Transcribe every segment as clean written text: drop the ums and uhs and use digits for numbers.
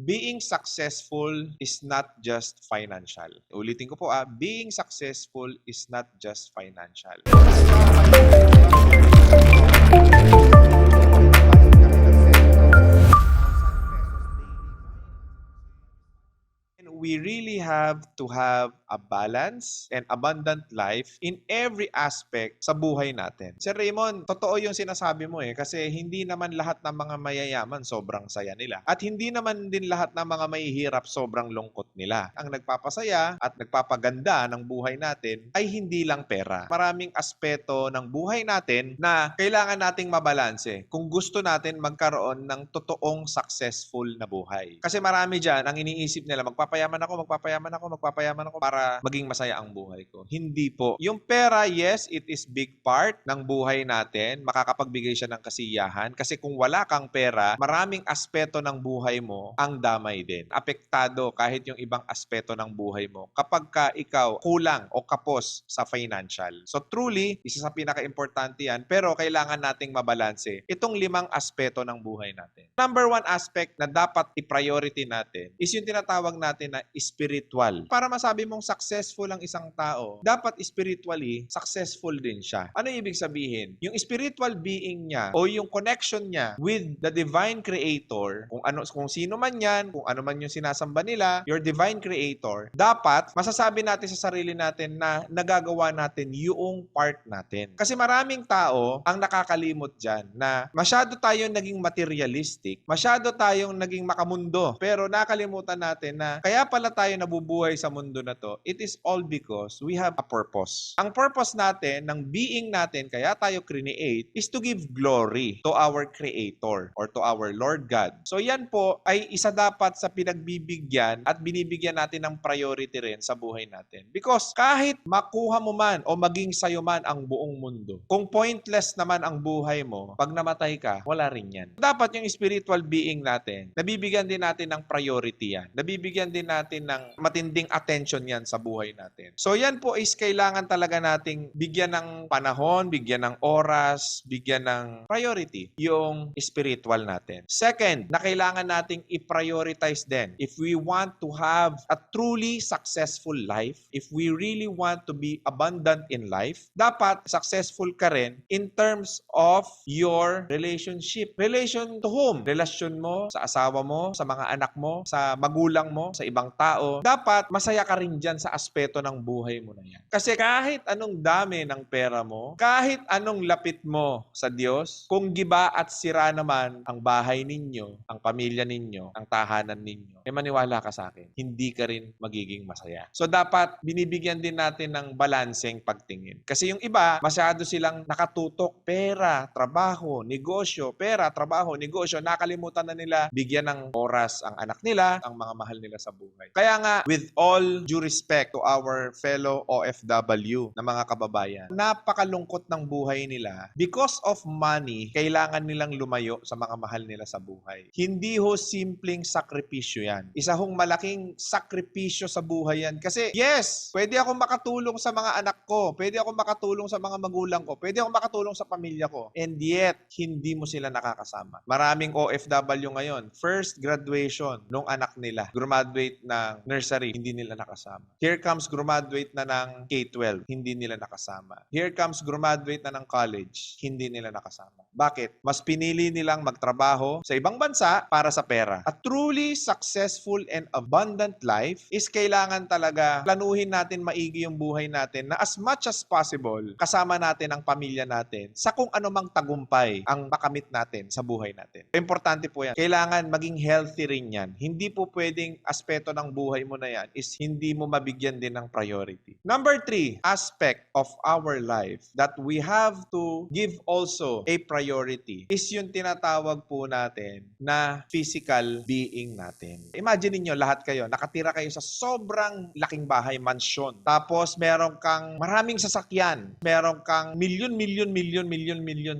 being successful is not just financial. Ulitin ko po being successful is not just financial. We really have to have a balance and abundant life in every aspect sa buhay natin. Sir Raymond, totoo yung sinasabi mo kasi hindi naman lahat ng mga mayayaman sobrang saya nila. At hindi naman din lahat ng mga mahihirap sobrang lungkot nila. Ang nagpapasaya at nagpapaganda ng buhay natin ay hindi lang pera. Maraming aspeto ng buhay natin na kailangan nating mabalanse kung gusto natin magkaroon ng totoong successful na buhay. Kasi marami dyan ang iniisip nila, magpapayaman ako para maging masaya ang buhay ko. Hindi po. Yung pera, yes, it is big part ng buhay natin. Makakapagbigay siya ng kasiyahan. Kasi kung wala kang pera, maraming aspeto ng buhay mo ang damay din. Apektado kahit yung ibang aspeto ng buhay mo kapag ka ikaw kulang o kapos sa financial. So truly, isa sa pinaka-importante yan, pero kailangan nating mabalanse itong 5 aspeto ng buhay natin. Number 1 aspect na dapat i-priority natin is yung tinatawag natin na spiritual. Para masabi mong successful ang isang tao, dapat spiritually successful din siya. Ano ibig sabihin? Yung spiritual being niya o yung connection niya with the divine creator, kung sino man yan, kung ano man yung sinasamba nila, your divine creator, dapat masasabi natin sa sarili natin na nagagawa natin yung part natin. Kasi maraming tao ang nakakalimot dyan na masyado tayong naging materialistic, masyado tayong naging makamundo, pero nakalimutan natin na kaya pala tayo nabubuhay sa mundo na to, it is all because we have a purpose. Ang purpose natin, ng being natin, kaya tayo create, is to give glory to our Creator or to our Lord God. So yan po ay isa dapat sa pinagbibigyan at binibigyan natin ng priority rin sa buhay natin. Because kahit makuha mo man o maging sayo man ang buong mundo, kung pointless naman ang buhay mo, pag namatay ka, wala rin yan. Dapat yung spiritual being natin, nabibigyan din natin ng priority yan. Nabibigyan din natin ng matinding attention yan sa buhay natin. So yan po is kailangan talaga nating bigyan ng panahon, bigyan ng oras, bigyan ng priority yung spiritual natin. Second, na kailangan nating i-prioritize din. If we want to have a truly successful life, if we really want to be abundant in life, dapat successful ka rin in terms of your relationship. Relation to whom? Relasyon mo sa asawa mo, sa mga anak mo, sa magulang mo, sa ibang tao, dapat masaya ka rin dyan sa aspeto ng buhay mo na yan. Kasi kahit anong dami ng pera mo, kahit anong lapit mo sa Diyos, kung giba at sira naman ang bahay ninyo, ang pamilya ninyo, ang tahanan ninyo, maniwala ka sa akin, hindi ka rin magiging masaya. So dapat binibigyan din natin ng balanseng pagtingin. Kasi yung iba, masyado silang nakatutok, pera, trabaho, negosyo, pera, trabaho, negosyo, nakalimutan na nila bigyan ng oras ang anak nila, ang mga mahal nila sa buhay. Kaya nga, with all due respect to our fellow OFW na mga kababayan, napakalungkot ng buhay nila. Because of money, kailangan nilang lumayo sa mga mahal nila sa buhay. Hindi ho simpleng sakripisyo yan. Isa hong malaking sakripisyo sa buhay yan. Kasi, yes, pwede akong makatulong sa mga anak ko, pwede akong makatulong sa mga magulang ko, pwede akong makatulong sa pamilya ko. And yet, hindi mo sila nakakasama. Maraming OFW ngayon, first graduation nung anak nila, graduate ng nursery, hindi nila nakasama. Here comes graduate na ng K-12, hindi nila nakasama. Here comes graduate na ng college, hindi nila nakasama. Bakit? Mas pinili nilang magtrabaho sa ibang bansa para sa pera. A truly successful and abundant life is kailangan talaga planuhin natin maigi yung buhay natin na as much as possible, kasama natin ang pamilya natin sa kung anumang tagumpay ang makamit natin sa buhay natin. Importante po yan. Kailangan maging healthy rin yan. Hindi po pwedeng aspeto ng buhay mo na yan is hindi mo mabigyan din ng priority. Number 3, aspect of our life that we have to give also a priority is yung tinatawag po natin na physical being natin. Imagine niyo lahat kayo, nakatira kayo sa sobrang laking bahay, mansyon. Tapos meron kang maraming sasakyan. Meron kang milyon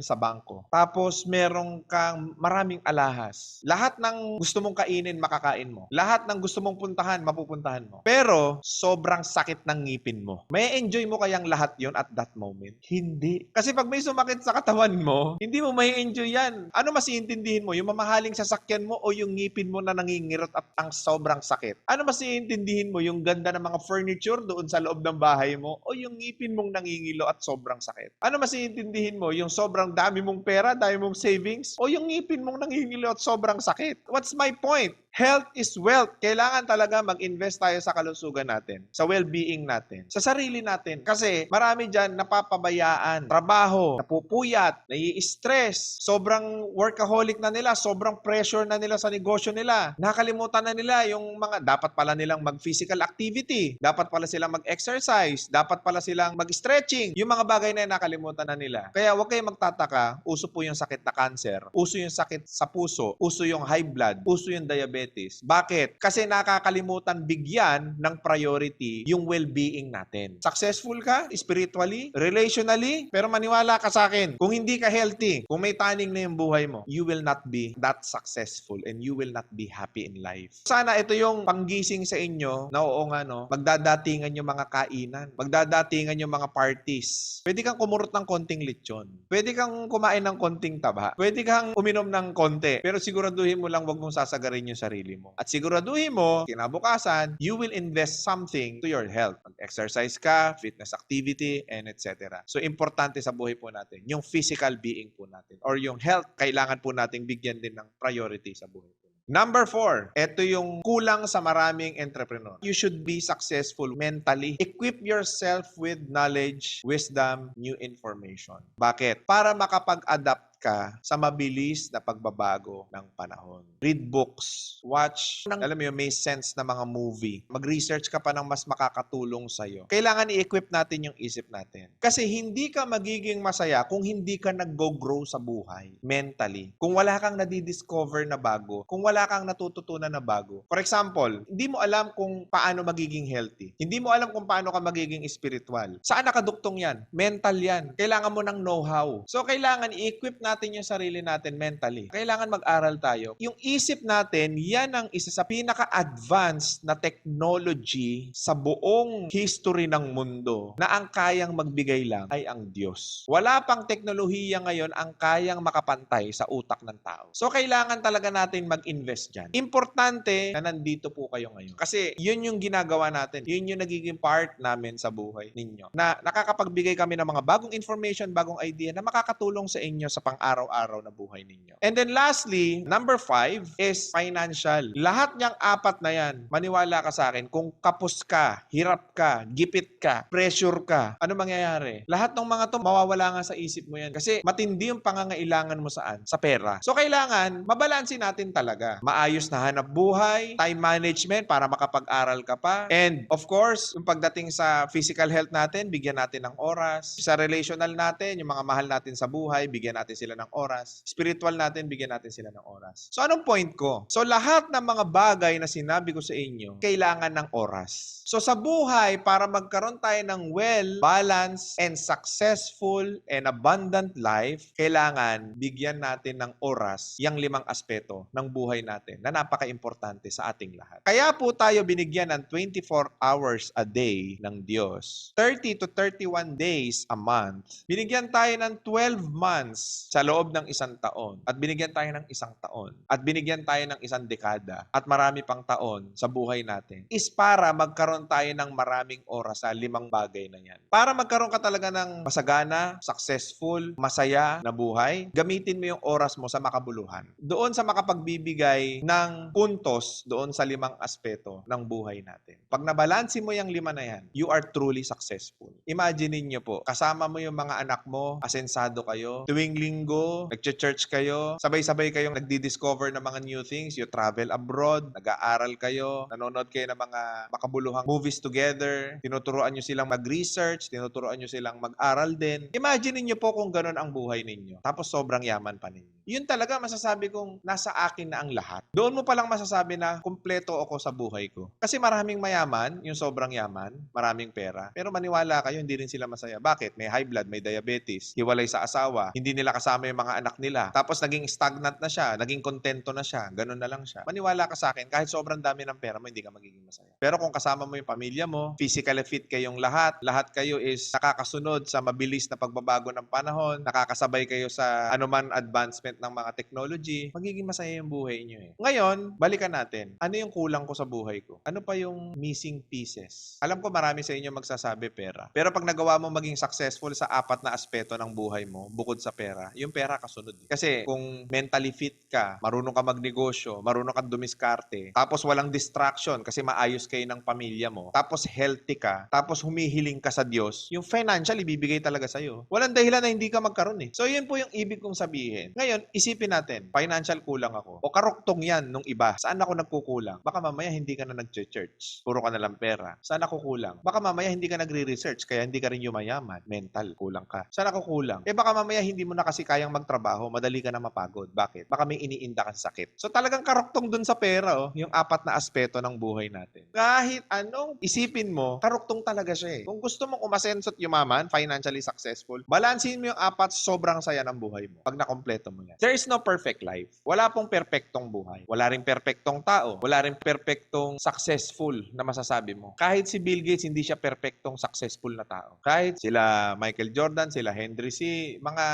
sa bangko. Tapos meron kang maraming alahas. Lahat ng gusto mong kainin, makakain mo. Lahat ng gusto mong puntahan, mapupuntahan mo. Pero sobrang sakit ng ngipin mo. May enjoy mo kayang lahat yon at that moment? Hindi. Kasi pag may sumakit sa katawan mo, hindi mo may enjoy yan. Ano mas iintindihin mo? Yung mamahaling sasakyan mo o yung ngipin mo na nangingirot at at ang sobrang sakit? Ano mas iintindihin mo, yung ganda ng mga furniture doon sa loob ng bahay mo o yung ngipin mong nangingilo at sobrang sakit? Ano mas iintindihin mo, yung sobrang dami mong pera, dami mong savings o yung ngipin mong nangingilo at sobrang sakit? What's my point? Health is wealth. Kailangan talaga mag-invest tayo sa kalusugan natin, sa well-being natin, sa sarili natin. Kasi marami dyan napapabayaan, trabaho, napupuyat, nai-stress, sobrang workaholic na nila, sobrang pressure na nila sa negosyo nila. Nakalimutan na nila yung mga dapat pala nilang mag-physical activity, dapat pala silang mag-exercise, dapat pala silang mag-stretching. Yung mga bagay na nakalimutan na nila. Kaya huwag kayong magtataka, uso po yung sakit na cancer, uso yung sakit sa puso, uso yung high blood, uso yung diabetes. Bakit? Kasi nakakalimutan bigyan ng priority yung well-being natin. Successful ka spiritually, relationally, pero maniwala ka sa akin, kung hindi ka healthy, kung may taning na yung buhay mo, you will not be that successful and you will not be happy in life. Sana ito yung panggising sa inyo na oo nga no, magdadatingan yung mga kainan, magdadatingan yung mga parties. Pwede kang kumurot ng konting lechon. Pwede kang kumain ng konting taba. Pwede kang uminom ng konti. Pero siguraduhin mo lang wag mong sasagarin yung sarili mo. At siguraduhin mo, kinabukasan, you will invest something to your health. Mag-exercise ka, fitness activity, and etc. So, importante sa buhay po natin, yung physical being po natin or yung health, kailangan po nating bigyan din ng priority sa buhay po. Number 4, ito yung kulang sa maraming entrepreneur. You should be successful mentally. Equip yourself with knowledge, wisdom, new information. Bakit? Para makapag-adapt ka sa mabilis na pagbabago ng panahon. Read books, watch, alam mo yun, may sense na mga movie. Mag-research ka pa ng mas makakatulong sa'yo. Kailangan i-equip natin yung isip natin. Kasi hindi ka magiging masaya kung hindi ka nag-go-grow sa buhay mentally. Kung wala kang nadidiscover na bago, kung wala kang natututunan na bago. For example, hindi mo alam kung paano magiging healthy. Hindi mo alam kung paano ka magiging spiritual. Saan nakaduktong yan? Mental yan. Kailangan mo ng know-how. So, kailangan i-equip natin yung sarili natin mentally. Kailangan mag-aral tayo. Yung isip natin, yan ang isa sa pinaka-advanced na technology sa buong history ng mundo na ang kayang magbigay lang ay ang Diyos. Wala pang teknolohiya ngayon ang kayang makapantay sa utak ng tao. So, kailangan talaga natin mag-invest dyan. Importante na nandito po kayo ngayon. Kasi yun yung ginagawa natin. Yun yung nagiging part namin sa buhay ninyo. Na nakakapagbigay kami ng mga bagong information, bagong idea na makakatulong sa inyo sa pang-araw-araw na buhay ninyo. And then lastly, number 5 is financial. Lahat niyang apat na yan, maniwala ka sa akin, kung kapos ka, hirap ka, gipit ka, pressure ka, ano mangyayari? Lahat ng mga to mawawala nga sa isip mo yan. Kasi matindi yung pangangailangan mo saan? Sa pera. So kailangan, mabalansin natin talaga. Maayos na hanap buhay, time management para makapag-aral ka pa, and of course, yung pagdating sa physical health natin, bigyan natin ng oras. Sa relational natin, yung mga mahal natin sa buhay, bigyan natin sila ng oras. Spiritual natin, bigyan natin sila ng oras. So anong point ko? So lahat ng mga bagay na sinabi ko sa inyo, kailangan ng oras. So sa buhay, para magkaroon tayo ng well, balanced, and successful, and abundant life, kailangan bigyan natin ng oras yung 5 aspeto ng buhay natin na napaka-importante sa ating lahat. Kaya po tayo binigyan ng 24 hours a day ng Diyos. 30 to 31 days a month. Binigyan tayo ng 12 months sa loob ng 1 taon. At binigyan tayo ng 1 taon. At binigyan tayo ng 1 dekada. At marami pang taon sa buhay natin. Is para magkaroon tayo ng maraming oras sa 5 bagay na yan. Para magkaroon ka talaga ng masagana, successful, masaya na buhay, gamitin mo yung oras mo sa makabuluhan. Doon sa makapagbibigay ng puntos doon sa 5 aspeto ng buhay natin. Pag nabalansin mo yung 5 na yan, you are truly successful. Imagine niyo po, kasama mo yung mga anak mo, asensado kayo, tuwing linggo, nagche-church kayo, sabay-sabay kayong nagdi-discover ng mga new things, you travel abroad, nag-aaral kayo, nanonood kayo ng mga makabuluhang movies together, tinuturuan nyo silang mag-research, tinuturuan nyo silang mag-aral din. Imagine niyo po kung ganun ang buhay ninyo, tapos sobrang yaman pa ninyo. Yun talaga masasabi kong nasa akin na ang lahat. Doon mo palang masasabi na kumpleto ako sa buhay ko. Kasi maraming mayaman, yung sobrang yaman, maraming pera. Pero maniwala kayo, hindi rin sila masaya. Bakit? May high blood, may diabetes, hiwalay sa asawa, hindi nila kasama yung mga anak nila. Tapos naging stagnant na siya, naging kontento na siya, ganun na lang siya. Maniwala ka sa akin, kahit sobrang dami ng pera mo, hindi ka magiging masaya. Pero kung kasama mo yung pamilya mo, physically fit kayong lahat kayo is nakakasunod sa mabilis na pagbabago ng panahon, nakakasabay kayo sa anuman advancement advancement ng mga technology, magiging masaya yung buhay nyo eh. Ngayon, balikan natin. Ano yung kulang ko sa buhay ko? Ano pa yung missing pieces? Alam ko marami sa inyo magsasabi pera. Pero pag nagawa mo maging successful sa apat na aspeto ng buhay mo, bukod sa pera, yung pera kasunod. Kasi kung mentally fit ka, marunong ka magnegosyo, marunong ka dumiskarte, tapos walang distraction kasi maayos kayo ng pamilya mo, tapos healthy ka, tapos humihiling ka sa Diyos, yung financial ibibigay talaga sa'yo. Walang dahilan na hindi ka magkaroon eh. So yun po yung ibig kong sabihin. Ngayon, isipin natin, financial kulang ako. O karuktong yan nung iba. Saan ako nagkukulang? Baka mamaya hindi ka na nag-church. Puro ka na lang pera. Saan ako kulang? Baka mamaya hindi ka nagre-research kaya hindi ka rin yumayaman. Mental, kulang ka. Saan ako kulang? Baka mamaya hindi mo na kasi kayang magtrabaho, madali ka na mapagod. Bakit? Baka may iniinda kang sakit. So talagang karuktong dun sa pera, yung apat na aspeto ng buhay natin. Kahit anong isipin mo, karuktong talaga siya eh. Kung gusto mong umasenso at yumaman, financially successful, balansin mo yung apat, sobrang saya ng buhay mo pag nakompleto mo yan. There is no perfect life. Wala pong perfectong buhay. Wala ring perfectong tao. Wala ring perfectong successful na masasabi mo. Kahit si Bill Gates, hindi siya perfectong successful na tao. Kahit sila Michael Jordan, sila Henry C., mga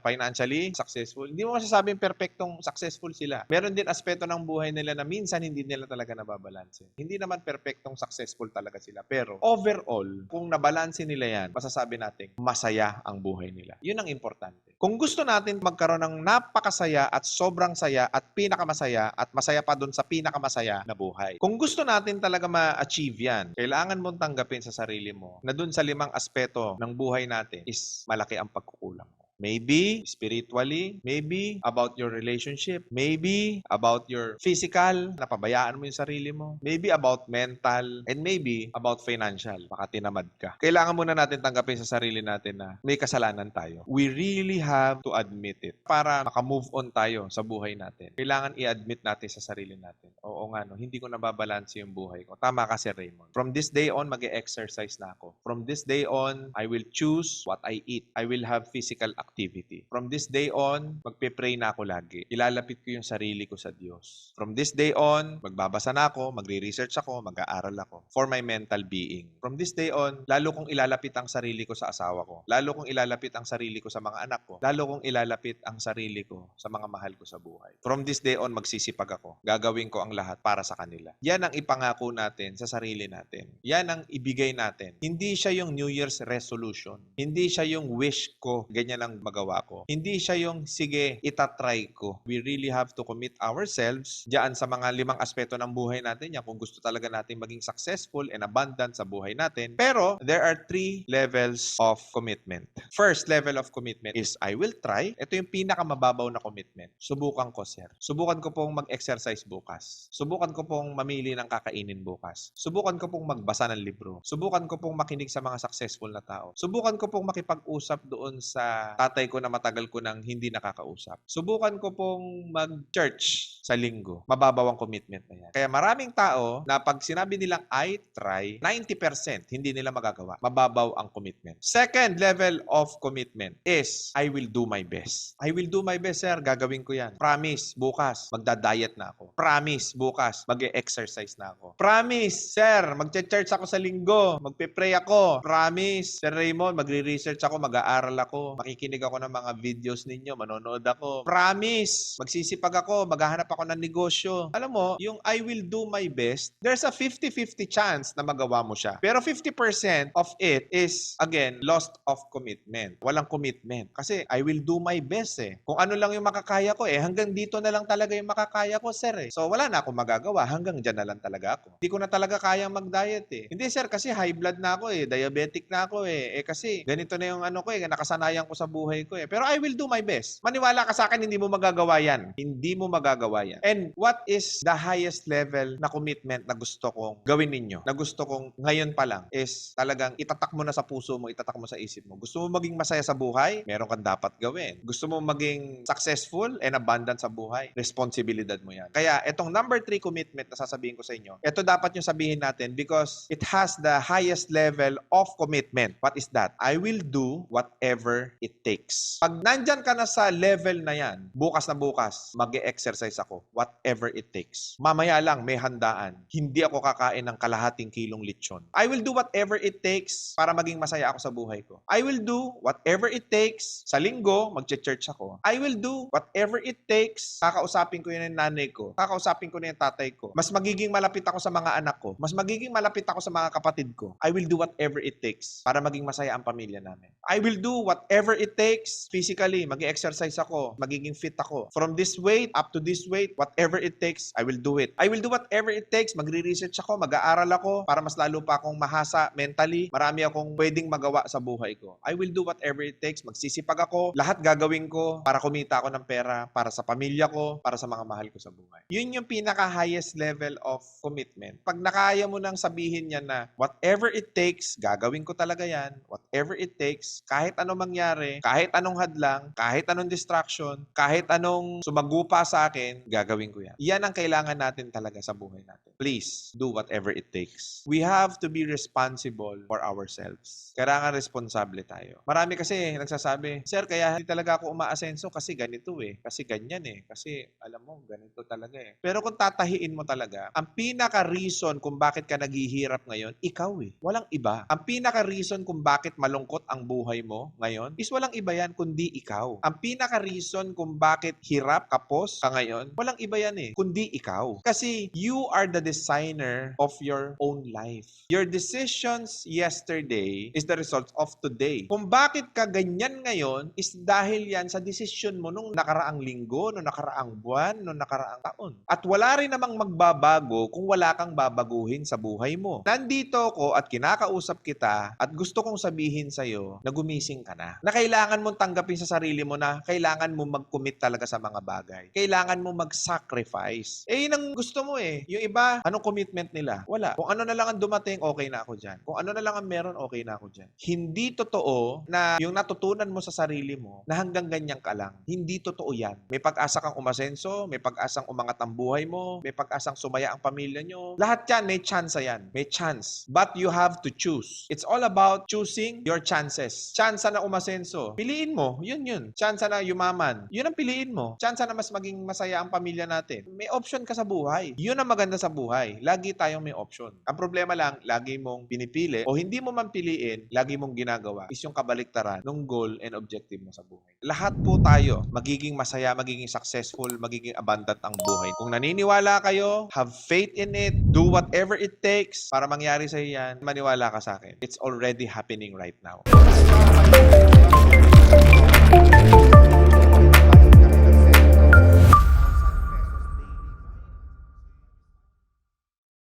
financially successful, hindi mo masasabing perfectong successful sila. Meron din aspeto ng buhay nila na minsan hindi nila talaga nababalanse. Hindi naman perfectong successful talaga sila. Pero overall, kung nabalanse nila yan, masasabi natin, masaya ang buhay nila. Yun ang importante. Kung gusto natin magkaroon ng napakasaya at sobrang saya at pinakamasaya at masaya pa dun sa pinakamasaya na buhay. Kung gusto natin talaga ma-achieve yan, kailangan mong tanggapin sa sarili mo na dun sa 5 aspeto ng buhay natin is malaki ang pagkukulang mo. Maybe spiritually, maybe about your relationship, maybe about your physical, napabayaan mo yung sarili mo, maybe about mental, and maybe about financial. Baka tinamad ka. Kailangan muna natin tanggapin sa sarili natin na may kasalanan tayo. We really have to admit it para makamove on tayo sa buhay natin. Kailangan i-admit natin sa sarili natin. Oo nga, no, hindi ko nababalanse yung buhay ko. Tama ka si Raymond. From this day on, mag-e-exercise na ako. From this day on, I will choose what I eat. I will have physical activity. From this day on, magpe-pray na ako lagi. Ilalapit ko yung sarili ko sa Diyos. From this day on, magbabasa na ako, magre-research ako, mag-aaral ako for my mental being. From this day on, lalo kong ilalapit ang sarili ko sa asawa ko. Lalo kong ilalapit ang sarili ko sa mga anak ko. Lalo kong ilalapit ang sarili ko sa mga mahal ko sa buhay. From this day on, magsisipag ako. Gagawin ko ang lahat para sa kanila. Yan ang ipangako natin sa sarili natin. Yan ang ibigay natin. Hindi siya yung New Year's resolution. Hindi siya yung wish ko, ganyan ang magawa ko. Hindi siya yung, sige, itatry ko. We really have to commit ourselves diyan sa mga 5 aspeto ng buhay natin yan kung gusto talaga natin maging successful and abundant sa buhay natin. Pero, there are 3 levels of commitment. First level of commitment is, I will try. Ito yung pinakamababaw na commitment. Subukan ko, sir. Subukan ko pong mag-exercise bukas. Subukan ko pong mamili ng kakainin bukas. Subukan ko pong magbasa ng libro. Subukan ko pong makinig sa mga successful na tao. Subukan ko pong makipag-usap doon sa tatay ko na matagal ko nang hindi nakakausap. Subukan ko pong mag-church sa linggo. Mababaw ang commitment na yan. Kaya maraming tao na pag sinabi nilang I try, 90% hindi nila magagawa. Mababaw ang commitment. Second level of commitment is I will do my best. I will do my best, sir. Gagawin ko yan. Promise, bukas, magda-diet na ako. Promise, bukas, mag-exercise na ako. Promise, sir, mag-church ako sa linggo. Magpe-pray ako. Promise, Sir Raymond, magre-research ako, mag-aaral ako. Makikinig ako ng mga videos ninyo, manonood ako. Promise, magsisipag ako, maghahanap ako ng negosyo. Alam mo, yung I will do my best, there's a 50-50 chance na magawa mo siya. Pero 50% of it is, again, lost of commitment. Walang commitment. Kasi I will do my best eh. Kung ano lang yung makakaya ko eh, hanggang dito na lang talaga yung makakaya ko, sir eh. So wala na akong magagawa, hanggang dyan na lang talaga ako. Hindi ko na talaga kayang mag-diet eh. Hindi sir, kasi high blood na ako eh, diabetic na ako eh. Kasi ganito na yung ano ko eh, nakasanayan ko sa buhay ko eh. Pero I will do my best. Maniwala ka sa akin, hindi mo magagawa yan. Hindi mo magagawa yan. And what is the highest level na commitment na gusto kong gawin ninyo? Na gusto kong ngayon pa lang is talagang itatak mo na sa puso mo, itatak mo sa isip mo. Gusto mo maging masaya sa buhay? Meron kang dapat gawin. Gusto mo maging successful and abundant sa buhay? Responsibilidad mo yan. Kaya itong number 3 commitment na sasabihin ko sa inyo, ito dapat yung sabihin natin because it has the highest level of commitment. What is that? I will do whatever it takes. takes. Pag nandyan ka na sa level na yan, bukas na bukas, mag-e-exercise ako. Whatever it takes. Mamaya lang, may handaan. Hindi ako kakain ng kalahating kilong lechon. I will do whatever it takes para maging masaya ako sa buhay ko. I will do whatever it takes. Sa linggo, mag-church ako. I will do whatever it takes. Kakausapin ko yun yung nanay ko. Kakausapin ko na yung tatay ko. Mas magiging malapit ako sa mga anak ko. Mas magiging malapit ako sa mga kapatid ko. I will do whatever it takes para maging masaya ang pamilya namin. I will do whatever it takes physically. Mag-exercise ako. Magiging fit ako. From this weight up to this weight, whatever it takes, I will do it. I will do whatever it takes. Magre-research ako. Mag-aaral ako para mas lalo pa akong mahasa mentally. Marami akong pwedeng magawa sa buhay ko. I will do whatever it takes. Magsisipag ako. Lahat gagawin ko para kumita ako ng pera, para sa pamilya ko, para sa mga mahal ko sa buhay. Yun yung pinaka-highest level of commitment. Pag nakaya mo nang sabihin niya na whatever it takes, gagawin ko talaga yan. Whatever it takes, kahit anong mangyari, kahit anong hadlang, kahit anong distraction, kahit anong sumagupa sa akin, gagawin ko yan. Yan ang kailangan natin talaga sa buhay natin. Please, do whatever it takes. We have to be responsible for ourselves. Kailangan responsable tayo. Marami kasi nagsasabi, Sir, kaya hindi talaga ako umaasenso kasi ganito eh. Kasi ganyan eh. Kasi alam mo, ganito talaga eh. Pero kung tatahiin mo talaga, ang pinaka-reason kung bakit ka naghihirap ngayon, ikaw eh. Walang iba. Ang pinaka-reason kung bakit malungkot ang buhay mo ngayon is walang iba yan kundi ikaw. Ang pinaka-reason kung bakit hirap, kapos ka ngayon, walang iba yan eh kundi ikaw. Kasi you are the designer of your own life. Your decisions yesterday is the result of today. Kung bakit ka ganyan ngayon is dahil yan sa desisyon mo nung nakaraang linggo, nung nakaraang buwan, nung nakaraang taon. At wala rin namang magbabago kung wala kang babaguhin sa buhay mo. Nandito ako at kinakausap kita at gusto kong sabihin sa'yo na gumising ka na. Na kailangan mong tanggapin sa sarili mo na kailangan mo mag-commit talaga sa mga bagay. Kailangan mo mag-sacrifice. Eh, yun ang gusto mo eh. Yung iba, anong commitment nila? Wala. Kung ano na lang ang dumating, okay na ako dyan. Kung ano na lang ang meron, okay na ako dyan. Hindi totoo na yung natutunan mo sa sarili mo na hanggang ganyan ka lang. Hindi totoo yan. May pag-asa kang umasenso, may pag-asang umangat ang buhay mo, may pag-asang sumaya ang pamilya nyo. Lahat yan, may chance yan. May chance. But you have to choose. It's all about choosing your chances. Chance na umasenso. Piliin mo. Yun. Chance na yumaman. Yun ang piliin mo. Chance na mas maging masaya ang pamilya natin. May option ka sa buhay. Yun ang maganda sa buhay. Lagi tayong may option. Ang problema lang, lagi mong pinipili o hindi mo man piliin, lagi mong ginagawa is yung kabaliktaran ng goal and objective mo sa buhay. Lahat po tayo magiging masaya, magiging successful, magiging abundant ang buhay. Kung naniniwala kayo, have faith in it, do whatever it takes para mangyari sa yan, maniwala ka sa akin. It's already happening right now.